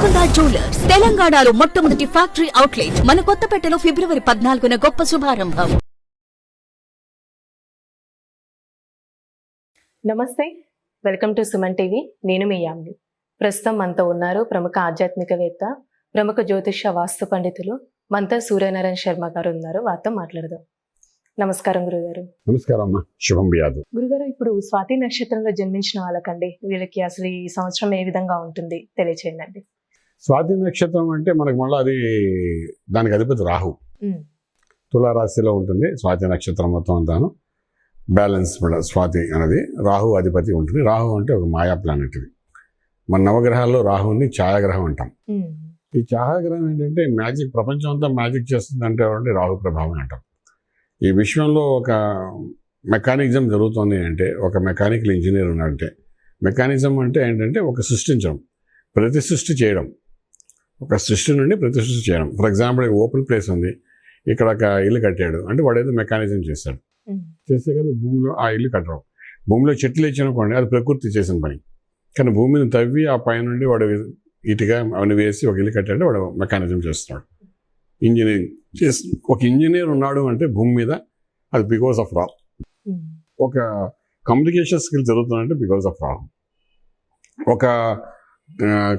Mukunda jewellers తెలంగాణలో మొట్టమొదటి factory outlet మన కొత్తపేటలో ఫిబ్రవరి 14న గొప్ప శుభారంభం. నమస్తే, వెల్కమ్ టు సుమన్ టీవీ. నేను మీ యామిని. ప్రస్తుతం మనతో ఉన్నారు ప్రముఖ ఆధ్యాత్మికవేత్త, ప్రముఖ జ్యోతిష వాస్తు పండితులు మంతా సూర్యనారాయణ శర్మ గారు ఉన్నారు. వారితో మాట్లాడదాం. నమస్కారం గురుగారు. నమస్కారం అమ్మా, శుభం వ్యాధు. గురుగారు, ఇప్పుడు స్వాతి నక్షత్రంలో జన్మించిన వాళ్ళకండి, వీళ్ళకి అసలు ఈ సంవత్సరం ఏ విధంగా ఉంటుంది తెలియచేయండి. స్వాతి నక్షత్రం అంటే మనకు మళ్ళీ అది దానికి అధిపతి రాహు. తులారాశిలో ఉంటుంది స్వాతి నక్షత్రం మొత్తం అంతాను. బ్యాలెన్స్ స్వాతి అనేది రాహు అధిపతి ఉంటుంది. రాహు అంటే ఒక మాయా ప్లానెట్. ఇది మన నవగ్రహాల్లో రాహుని ఛాయాగ్రహం అంటాం. ఈ ఛాయాగ్రహం ఏంటంటే మ్యాజిక్, ప్రపంచం అంతా మ్యాజిక్ చేస్తుంది అంటే రాహు ప్రభావం అంటాం. ఈ విశ్వంలో ఒక మెకానిజం జరుగుతుంది అంటే, ఒక మెకానికల్ ఇంజనీర్ ఉన్నాడంటే, మెకానిజం అంటే ఏంటంటే ఒక సృష్టించడం, ప్రతి సృష్టి చేయడం, ఒక సృష్టి నుండి ప్రతి సృష్టి చేయడం. ఫర్ ఎగ్జాంపుల్ ఓపెన్ ప్లేస్ ఉంది, ఇక్కడ ఒక ఇల్లు కట్టాడు అంటే వాడు ఏదో మెకానిజం చేస్తాడు. చేస్తే కదా భూమిలో ఆ ఇల్లు కట్టడం. భూమిలో చెట్లు ఇచ్చిననుకోండి, అది ప్రకృతి చేసిన పని. కానీ భూమిని తవ్వి ఆ పై నుండి వాడు ఇటుగా అవన్నీ వేసి ఒక ఇల్లు కట్టాడు, వాడు మెకానిజం చేస్తున్నాడు, ఇంజనీరింగ్ చేసి. ఒక ఇంజనీర్ ఉన్నాడు అంటే భూమి మీద, అది బికాస్ ఆఫ్ రాహు. ఒక కమ్యూనికేషన్ స్కిల్ జరుగుతుందంటే బికాస్ ఆఫ్ రాహు. ఒక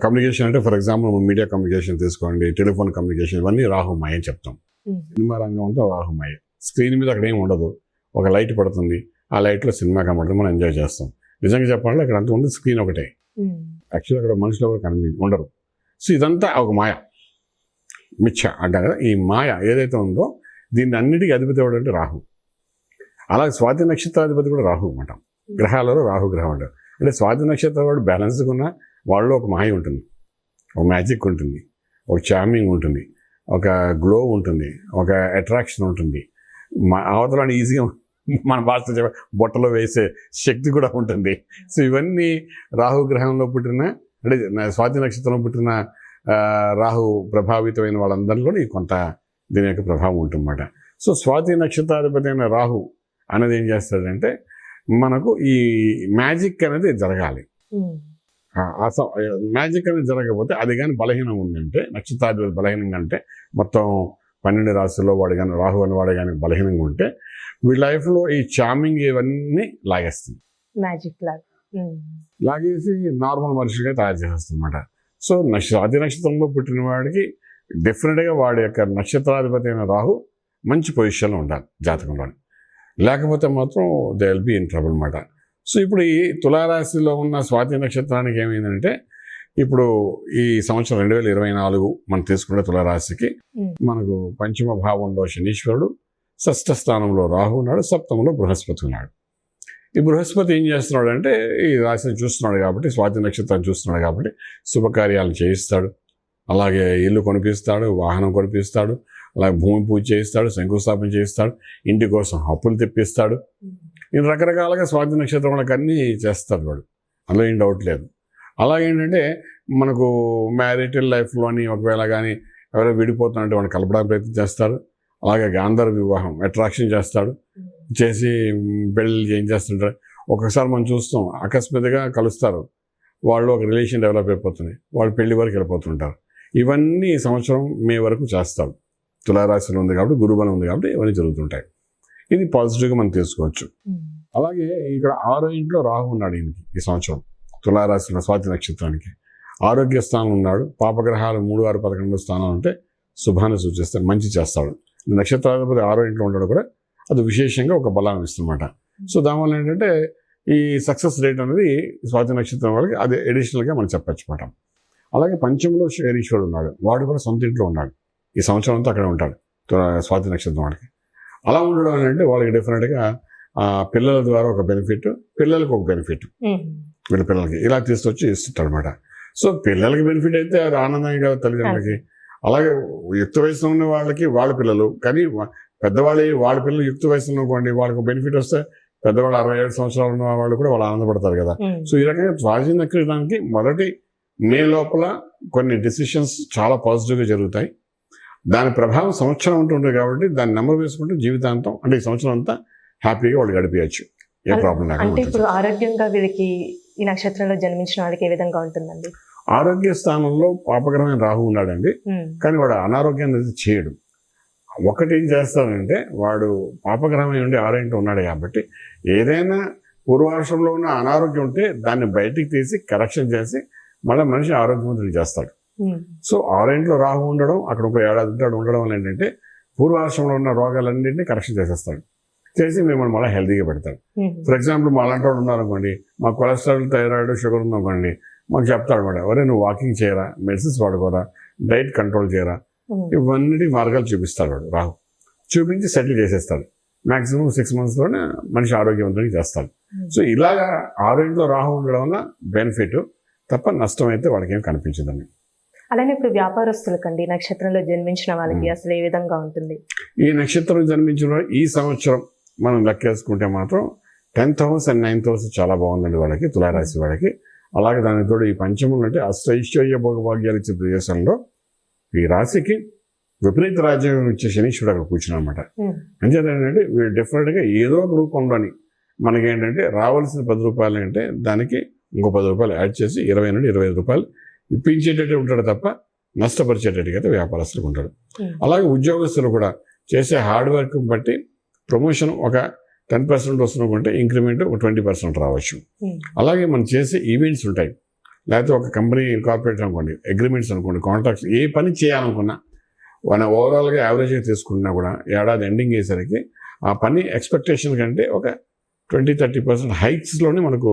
కమ్యూనికేషన్ అంటే ఫర్ ఎగ్జాంపుల్ మీడియా కమ్యూనికేషన్ తీసుకోండి, టెలిఫోన్ కమ్యూనికేషన్, ఇవన్నీ రాహుమయ అని చెప్తాం. సినిమా రంగం అంతా రాహుమయ. స్క్రీన్ మీద అక్కడ ఏం ఉండదు, ఒక లైట్ పడుతుంది, ఆ లైట్లో సినిమా కనబడుతుంది, మనం ఎంజాయ్ చేస్తాం. నిజంగా చెప్పాలంటే అక్కడ అంత ఉంది, స్క్రీన్ ఒకటే. యాక్చువల్లీ అక్కడ మనుషులు ఎవరు ఉండరు. సో ఇదంతా ఒక మాయ, మిథ్య అంటారు కదా. ఈ మాయ ఏదైతే ఉందో దీన్ని అన్నిటికీ అధిపతి ఎవడంటే రాహు. అలాగే స్వాతి నక్షత్రాధిపతి కూడా రాహు అన్నమాట. గ్రహాలలో రాహు గ్రహం అంటారు. అంటే స్వాతి నక్షత్రం వాడు బ్యాలెన్స్గా ఉన్న వాళ్ళలో ఒక మాయ ఉంటుంది, ఒక మ్యాజిక్ ఉంటుంది, ఒక చార్మింగ్ ఉంటుంది, ఒక గ్లో ఉంటుంది, ఒక అట్రాక్షన్ ఉంటుంది. అవతలని ఈజీగా మన భాష బొట్టలో వేసే శక్తి కూడా ఉంటుంది. సో ఇవన్నీ రాహు గ్రహంలో పుట్టిన, అంటే స్వాతి నక్షత్రంలో పుట్టిన రాహు ప్రభావితమైన వాళ్ళందరిలో కొంత దీని యొక్క ప్రభావం ఉంటుందన్నమాట. సో స్వాతి నక్షత్రాధిపతి అయిన రాహు అనేది ఏం చేస్తాడంటే మనకు ఈ మ్యాజిక్ అనేది జరగాలి. మ్యాజిక్ అనేది జరగకపోతే, అది కానీ బలహీనం ఉందంటే, నక్షత్రాధిపతి బలహీనంగా అంటే, మొత్తం 12 రాశుల్లో వాడు కానీ రాహు అని వాడు కానీ బలహీనంగా ఉంటే, వీళ్ళ లైఫ్లో ఈ చార్మింగ్ ఇవన్నీ లాగేస్తుంది, మ్యాజిక్ లాగేసి నార్మల్ మనిషిగా తయారు చేసేస్తుంది అన్నమాట. సో స్వాతి నక్షత్రంలో పుట్టిన వాడికి డెఫినెట్గా వాడి యొక్క నక్షత్రాధిపతి అయిన రాహు మంచి పొజిషన్లో ఉండాలి జాతకంలో, లేకపోతే మాత్రం they will be in trouble అన్నమాట. సో ఇప్పుడు ఈ తులారాశిలో ఉన్న స్వాతి నక్షత్రానికి ఏమైందంటే, ఇప్పుడు ఈ సంవత్సరం 2024 మనం తీసుకునే తులారాశికి మనకు పంచమ భావంలో శనీశ్వరుడు, షష్ఠ స్థానంలో రాహు ఉన్నాడు, సప్తమంలో బృహస్పతి ఉన్నాడు. ఈ బృహస్పతి ఏం చేస్తున్నాడు అంటే, ఈ రాశిని చూస్తున్నాడు కాబట్టి, స్వాతి నక్షత్రాన్ని చూస్తున్నాడు కాబట్టి శుభకార్యాలు చేయిస్తాడు, అలాగే ఇల్లు కొనిపిస్తాడు, వాహనం కొనిపిస్తాడు, అలాగే భూమి పూజ చేయిస్తాడు, శంకుస్థాపన చేయిస్తాడు, ఇంటి కోసం అప్పులు తెప్పిస్తాడు. ఇది రకరకాలుగా స్వాతి నక్షత్రం వాళ్ళకి అన్నీ చేస్తాడు వాడు, అందులో ఏం డౌట్ లేదు. అలాగేంటంటే మనకు మ్యారిటల్ లైఫ్లోని ఒకవేళ కానీ ఎవరైనా విడిపోతున్నట్టు వాడిని కలపడానికి ప్రయత్నం చేస్తారు. అలాగే గాంధర్వ వివాహం అట్రాక్షన్ చేస్తాడు, చేసి పెళ్ళి ఏం చేస్తుంటారు. ఒకసారి మనం చూస్తాం, అకస్మాత్తుగా కలుస్తారు, వాళ్ళు ఒక రిలేషన్ డెవలప్ అయిపోతుంది, వాళ్ళు పెళ్లి వరకు వెళ్ళిపోతుంటారు. ఇవన్నీ ఈ సంవత్సరం మే వరకు చేస్తారు. తులారాశిలో ఉంది కాబట్టి, గురుబలం ఉంది కాబట్టి ఇవన్నీ జరుగుతుంటాయి. ఇది పాజిటివ్గా మనం తీసుకోవచ్చు. అలాగే ఇక్కడ 6వ ఇంట్లో రాహు ఉన్నాడు ఈయనకి ఈ సంవత్సరం. తులారాశిలో స్వాతి నక్షత్రానికి ఆరోగ్య స్థానం ఉన్నాడు. పాపగ్రహాలు 3, 6, 11 స్థానం ఉంటే శుభాన్ని సూచిస్తాడు, మంచి చేస్తాడు. నక్షత్రాధిపతి 6వ ఇంట్లో ఉండడం కూడా అది విశేషంగా ఒక బలాన్ని ఇస్తుందన్నమాట. సో దానివల్ల ఏంటంటే ఈ సక్సెస్ రేట్ అనేది స్వాతి నక్షత్రం వాళ్ళకి అది అడిషనల్గా మనం చెప్పచ్చు అన్నమాట. అలాగే పంచంలో శనీశ్వరుడు ఉన్నాడు, వాడు కూడా సొంత ఇంట్లో ఉన్నాడు ఈ సంవత్సరం అంతా అక్కడే ఉంటాడు స్వాతి నక్షత్రం వాడికి. అలా ఉండడం అంటే వాళ్ళకి డెఫినెట్గా పిల్లల ద్వారా ఒక బెనిఫిట్, పిల్లలకు ఒక బెనిఫిట్, వీళ్ళ పిల్లలకి ఇలా తీసుకొచ్చి ఇస్తుంటారు అనమాట. సో పిల్లలకి బెనిఫిట్ అయితే అది ఆనందం కదా తల్లిదండ్రులకి. అలాగే యుక్త వయసులో ఉన్న వాళ్ళకి వాళ్ళ పిల్లలు, కానీ పెద్దవాళ్ళు వాళ్ళ పిల్లలు యుక్త వయసులో అనుకోండి, వాళ్ళకి బెనిఫిట్ వస్తే పెద్దవాళ్ళు 67 సంవత్సరాలు ఉన్న వాళ్ళు కూడా వాళ్ళు ఆనందపడతారు కదా. సో ఈ రకంగా స్వాతి నక్షత్రానికి మొదటి మే లోపల కొన్ని డెసిషన్స్ చాలా పాజిటివ్గా జరుగుతాయి. దాని ప్రభావం సంవత్సరం ఉంటుంది కాబట్టి దాన్ని నెంబర్ వేసుకుంటే జీవితాంతం, అంటే ఈ సంవత్సరం అంతా హ్యాపీగా వాళ్ళు గడిపేయచ్చు, ఏ ప్రాబ్లం లేకుండా. అంటే ఇప్పుడు ఆరోగ్యంగా వీళ్ళకి ఈ నక్షత్రంలో జన్మించిన వాళ్ళకి ఏ విధంగా ఉంటుందండి? ఆరోగ్య స్థానంలో పాపగ్రహమైన రాహు ఉన్నాడండి, కానీ వాడు అనారోగ్యాన్ని అనేది చేయడు. ఒకటి ఏం చేస్తాడంటే వాడు పాపగ్రహమై ఉండి 6 ఉన్నాడు కాబట్టి ఏదైనా పూర్వాశ్రంలో ఉన్న అనారోగ్యం ఉంటే దాన్ని బయటికి తీసి కరెక్షన్ చేసి మళ్ళీ మనిషి ఆరోగ్యవంతుడు చేస్తాడు. సో 6 రాహు ఉండడం, అక్కడ ఒక ఏడాది ఉండడం వల్ల ఏంటంటే పూర్వాశ్రంలో ఉన్న రోగాలన్నింటినీ కరెక్షన్ చేసేస్తాడు, చేసి మిమ్మల్ని మళ్ళీ హెల్తీగా పెడతాడు. ఫర్ ఎగ్జాంపుల్ మా అలాంటి వాళ్ళు ఉన్నారనుకోండి, మా కొలెస్ట్రాల్, థైరాయిడ్, షుగర్ ఉందనుకోండి, మాకు చెప్తాడు మేడం, ఎవరే నువ్వు వాకింగ్ చేయరా, మెడిసిన్స్ వాడుకోరా, డైట్ కంట్రోల్ చేయరా, ఇవన్నీ మార్గాలు చూపిస్తాడు వాడు రాహు. చూపించి సెటిల్ చేసేస్తాడు. మాక్సిమం 6 monthsలోనే మనిషి ఆరోగ్యవంతుడికి చేస్తాడు. సో ఇలాగా 6 రాహు ఉండడం వల్ల బెనిఫిట్ తప్ప నష్టం అయితే వాళ్ళకి ఏం కనిపించదండి. అలానే ఇప్పుడు వ్యాపారస్తులకండి నక్షత్రంలో జన్మించిన వాళ్ళకి అసలు ఏ విధంగా ఉంటుంది? ఈ నక్షత్రం జన్మించిన ఈ సంవత్సరం మనం లెక్కేసుకుంటే మాత్రం 10th house and 9th house చాలా బాగుందండి వాళ్ళకి, తులారాశి వాళ్ళకి. అలాగే దానికి తోడు ఈ పంచములు అంటే అష్టైశ్వర్య భోగభాగ్యాలు ఇచ్చే ప్రదేశంలో ఈ రాశికి విపరీత రాజ్యం ఇచ్చే శనీశ్వరుడు అక్కడ కూర్చున్నమాట. అంచేత ఏంటంటే వీళ్ళు డెఫినెట్గా ఏదో ఒక రూపంలోని మనకేంటంటే రావాల్సిన 10 రూపాయలు అంటే దానికి ఇంకో 10 రూపాయలు యాడ్ చేసి 20 నుండి 25 రూపాయలు ఇప్పించేటట్టు ఉంటాడు తప్ప నష్టపరిచేటట్టుగా అయితే వ్యాపారస్తులకు ఉంటాడు. అలాగే ఉద్యోగస్తులు కూడా చేసే హార్డ్ వర్క్ బట్టి ప్రమోషన్ ఒక 10% వస్తున్నకుంటే ఇంక్రిమెంట్ ఒక 20% రావచ్చు. అలాగే మనం చేసే ఈవెంట్స్ ఉంటాయి, లేకపోతే ఒక కంపెనీ కార్పొరేట్ అనుకోండి, అగ్రిమెంట్స్ అనుకోండి, కాంట్రాక్ట్స్, ఏ పని చేయాలనుకున్నా మన ఓవరాల్గా యావరేజ్గా తీసుకున్నా కూడా ఏడాది ఎండింగ్ అయ్యేసరికి ఆ పని ఎక్స్పెక్టేషన్ కంటే ఒక 20-30% హైక్స్లోనే మనకు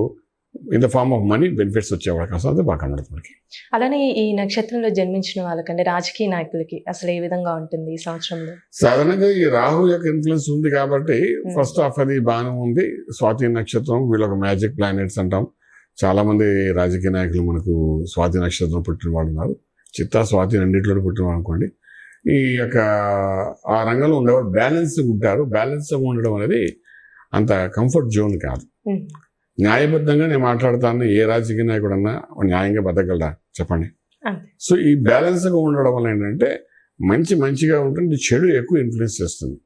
in the form of money benefits వచ్చే అవకాశం అయితే బాగా కనబడుతుంది. అలానే ఈ నక్షత్రంలో జన్మించిన వాళ్ళకంటే రాజకీయ నాయకులకి అసలు ఏ విధంగా ఉంటుంది ఈ సంవత్సరంలో? సాధారణంగా ఈ రాహు యొక్క ఇన్ఫ్లుయెన్స్ ఉంది కాబట్టి ఫస్ట్ హాఫ్ అది బాగానే ఉంది. స్వాతి నక్షత్రం వీళ్ళొక మ్యాజిక్ ప్లానెట్స్ అంటాం. చాలా మంది రాజకీయ నాయకులు మనకు స్వాతి నక్షత్రం పుట్టిన వాళ్ళు ఉన్నారు. చిత్తా స్వాతి రెండింటిలో పుట్టిన వాళ్ళు అనుకోండి. ఈ యొక్క ఆ రంగంలో ఉండేవాళ్ళు బ్యాలెన్స్గా ఉంటారు. బ్యాలెన్స్గా ఉండడం అనేది అంత కంఫర్ట్ జోన్ కాదు. న్యాయబద్ధంగా నేను మాట్లాడతాను, ఏ రాజకీయ నాయకుడన్నా న్యాయంగా బతకగలరా చెప్పండి? సో ఈ బ్యాలెన్స్గా ఉండడం వల్ల ఏంటంటే మంచిగా ఉంటుంది, చెడు ఎక్కువ ఇన్ఫ్లుయెన్స్ చేస్తుంది.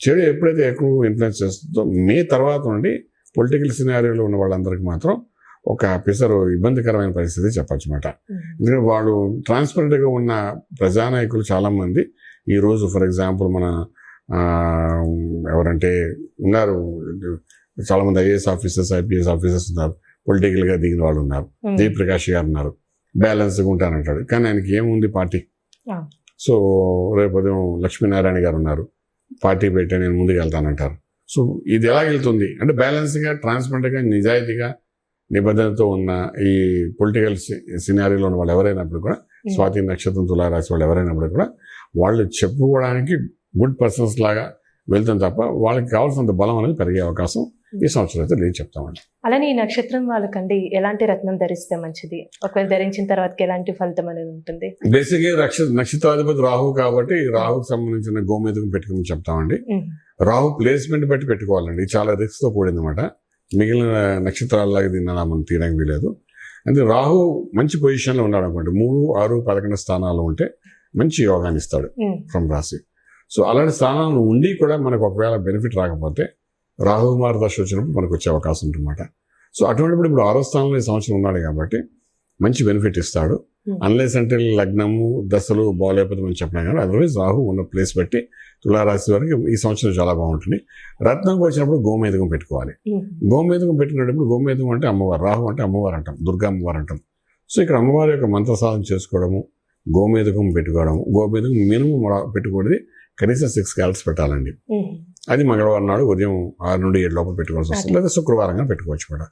చెడు ఎప్పుడైతే ఎక్కువ ఇన్ఫ్లుయెన్స్ చేస్తుందో మే తర్వాత నుండి పొలిటికల్ సినారియోలో ఉన్న వాళ్ళందరికీ మాత్రం ఒక పిసరు ఇబ్బందికరమైన పరిస్థితి చెప్పచ్చు అన్నమాట. ఎందుకంటే వాళ్ళు ట్రాన్స్పరెంట్గా ఉన్న ప్రజానాయకులు చాలామంది ఈరోజు ఫర్ ఎగ్జాంపుల్ మన ఎవరంటే ఉన్నారు, చాలామంది ఐఏఎస్ ఆఫీసర్స్, ఐపీఎస్ ఆఫీసర్స్ ఉన్నారు, పొలిటికల్గా దిగిన వాళ్ళు ఉన్నారు. జయప్రకాష్ గారు ఉన్నారు, బ్యాలెన్స్గా ఉంటానంటాడు, కానీ ఆయనకి ఏముంది పార్టీ. సో రేపు ఉదయం లక్ష్మీనారాయణ గారు ఉన్నారు, పార్టీ పెట్టే నేను ముందుకు వెళ్తానంటారు. సో ఇది ఎలా వెళ్తుంది అంటే బ్యాలెన్స్గా, ట్రాన్స్పరెంట్గా, నిజాయితీగా, నిబద్ధతతో ఉన్న ఈ పొలిటికల్ సినారీలో ఉన్న వాళ్ళు ఎవరైనప్పుడు కూడా, స్వాతి నక్షత్రం తులారాశి వాళ్ళు ఎవరైనప్పుడు కూడా వాళ్ళు చెప్పుకోవడానికి గుడ్ పర్సన్స్ లాగా వెళ్తాం తప్ప వాళ్ళకి కావాల్సినంత బలం అనేది పెరిగే అవకాశం ఈ సంవత్సరం అయితే నేను చెప్తామండి. అలానే ఈ నక్షత్రం వాళ్ళకండి ఎలాంటి రత్నం ధరిస్తే మంచిది, ఒకవేళ ధరించిన తర్వాత ఎలాంటి ఫలితం అనేది ఉంటుంది? బేసిక్గా నక్షత్రాధిపతి రాహు కాబట్టి రాహుకు సంబంధించిన గోమేధకం పెట్టుకుని చెప్తామండి. రాహు ప్లేస్మెంట్ బట్టి పెట్టుకోవాలండి, చాలా రిస్క్తో కూడిందన్నమాట. మిగిలిన నక్షత్రాలలాగా దీన్ని మనం తీయడానికి వీలేదు. అంటే రాహు మంచి పొజిషన్లో ఉన్నాడు అనుకోండి, 3, 6, 11 స్థానాలు ఉంటే మంచి యోగాన్ని ఇస్తాడు ఫ్రమ్ రాశి. సో అలాంటి స్థానాలు ఉండి కూడా మనకు ఒకవేళ బెనిఫిట్ రాకపోతే రాహు మార్గదర్శి వచ్చినప్పుడు మనకు వచ్చే అవకాశం ఉంటుందన్నమాట. సో అటువంటిప్పుడు ఇప్పుడు 6వ స్థానంలో ఈ సంవత్సరం ఉన్నాడు కాబట్టి మంచి బెనిఫిట్ ఇస్తాడు. అన్లెస్ అంటే లగ్నము దశలు బాగోలేకపోతే మనం చెప్పినా కానీ అదర్వైజ్ రాహు ఉన్న ప్లేస్ బట్టి తులారాశి వరకు ఈ సంవత్సరం చాలా బాగుంటుంది. రత్నంకి వచ్చినప్పుడు గోమేధకం పెట్టుకోవాలి. గోమేధకం పెట్టుకునేటప్పుడు గోమేధకం అంటే అమ్మవారు, రాహు అంటే అమ్మవారు అంటాం, దుర్గా అమ్మవారు అంటాం. సో ఇక్కడ అమ్మవారి యొక్క మంత్ర సాధన చేసుకోవడము, గోమేధకం పెట్టుకోవడము. గోమేధకం మినిమం పెట్టుకోవడది కనీసం 6 carats పెట్టాలండి. అది మంగళవారం నాడు ఉదయం 6 నుండి 7 లోపల పెట్టుకోవాల్సి వస్తుంది, లేదా శుక్రవారంగా పెట్టుకోవచ్చు కూడా.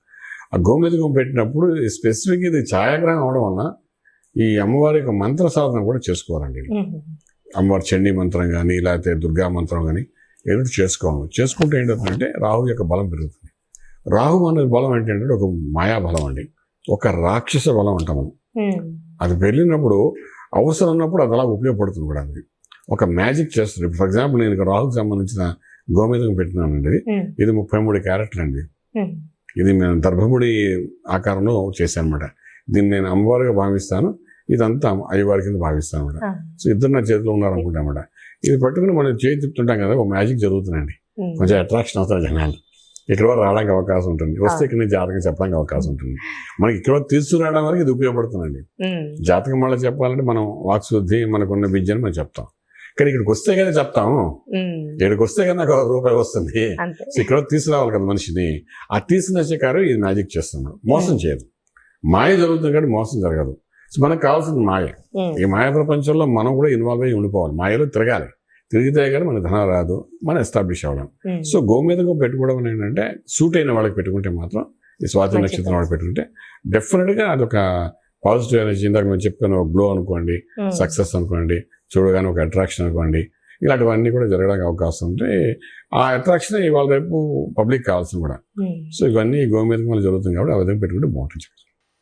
ఆ గోమేధకం పెట్టినప్పుడు స్పెసిఫిక్ ఇది ఛాయాగ్రహం అవడం వల్ల ఈ అమ్మవారి యొక్క మంత్ర సాధన కూడా చేసుకోవాలండి. అమ్మవారి చండీ మంత్రం కానీ లేకపోతే దుర్గా మంత్రం కానీ ఏదో చేసుకోవాలి. చేసుకుంటే ఏంటంటే రాహు యొక్క బలం పెరుగుతుంది. రాహు అనే బలం ఏంటంటే ఒక మాయా బలం అండి, ఒక రాక్షస బలం అంటాం మనం. అది వెళ్ళినప్పుడు అవసరం ఉన్నప్పుడు అది అలా ఉపయోగపడుతుంది కూడా. అది ఒక మ్యాజిక్ చేస్తుంది. ఫర్ ఎగ్జాంపుల్ నేను రాహుకి సంబంధించిన గోమేధకం పెట్టినానండి, ఇది 33 క్యారెట్లు అండి. ఇది నేను దర్భముడి ఆకారంలో చేశాను అనమాట. దీన్ని నేను అమ్మవారిగా భావిస్తాను, ఇదంతా అయ్యవారి కింద భావిస్తాను అనమాట. సో ఇద్దరు నా చేతిలో ఉన్నారనుకుంటా అనమాట. ఇది పట్టుకుని మనం చేయి తిప్పుతుంటాం కదా, ఒక మ్యాజిక్ జరుగుతుందండి, కొంచెం అట్రాక్షన్ అవుతారు జనాలు. ఇక్కడ వరకు రావడానికి అవకాశం ఉంటుంది, వస్తే ఇక్కడ నుంచి జాతకం చెప్పడానికి అవకాశం ఉంటుంది. మనకి ఇక్కడ వరకు తీసుకురావడం వరకు ఇది ఉపయోగపడుతుందండి. జాతకం వల్ల చెప్పాలంటే మనం వాక్శుద్ధి మనకున్న విద్యను మనం చెప్తాం, కానీ ఇక్కడికి వస్తే కదా చెప్తాము. ఇక్కడికి వస్తే కదా నాకు ₹1 వస్తుంది. సో ఇక్కడ తీసుకురావాలి కదా మనిషిని. ఆ తీసుకునే కారు ఇది మ్యాజిక్ చేస్తున్నాడు, మోసం చేయదు. మాయ జరుగుతుంది కానీ మోసం జరగదు. సో మనకు కావాల్సింది మాయ. ఈ మాయ ప్రపంచంలో మనం కూడా ఇన్వాల్వ్ అయ్యి ఉండిపోవాలి, మాయలో తిరగాలి. తిరిగితే కానీ మన ధనం రాదు, మనం ఎస్టాబ్లిష్ అవ్వడం. సో గోమేధకం పెట్టుకోవడం ఏంటంటే సూట్ అయిన వాళ్ళకి పెట్టుకుంటే మాత్రం, ఈ స్వాతి నక్షత్రం వాళ్ళకి పెట్టుకుంటే డెఫినెట్గా అదొక పాజిటివ్ ఎనర్జీ. ఇందాక మేము చెప్పుకున్న గ్లో అనుకోండి, సక్సెస్ అనుకోండి, చూడగానే ఒక అట్రాక్షన్ అనుకోండి, ఇలాంటివన్నీ కూడా జరగడానికి అవకాశం ఉంటే ఆ అట్రాక్షన్ ఇవాళ రేపు పబ్లిక్ కావాల్సింది కూడా. సో ఇవన్నీ గోమేధకం వల్ల జరుగుతుంది కాబట్టి ఆ విధంగా పెట్టుకుంటే బాగుంటుంది.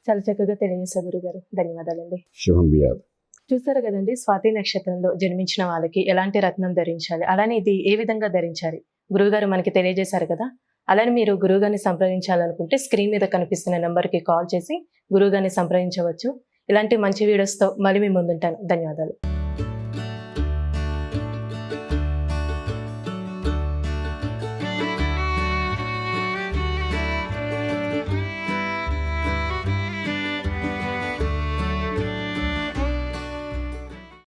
చాలా చక్కగా తెలియజేశారు గురుగారు, ధన్యవాదాలండి. శుభం బియాదు. చూసారు కదండి, స్వాతి నక్షత్రంలో జన్మించిన వాళ్ళకి ఎలాంటి రత్నం ధరించాలి, అలానే ఇది ఏ విధంగా ధరించాలి గురువుగారు మనకి తెలియజేశారు కదా. అలానే మీరు గురువుగారిని సంప్రదించాలనుకుంటే స్క్రీన్ మీద కనిపిస్తున్న నెంబర్కి కాల్ చేసి గురువుగారిని సంప్రదించవచ్చు. ఇలాంటి మంచి వీడియోస్తో మళ్ళీ మీ ముందుంటాను. ధన్యవాదాలు.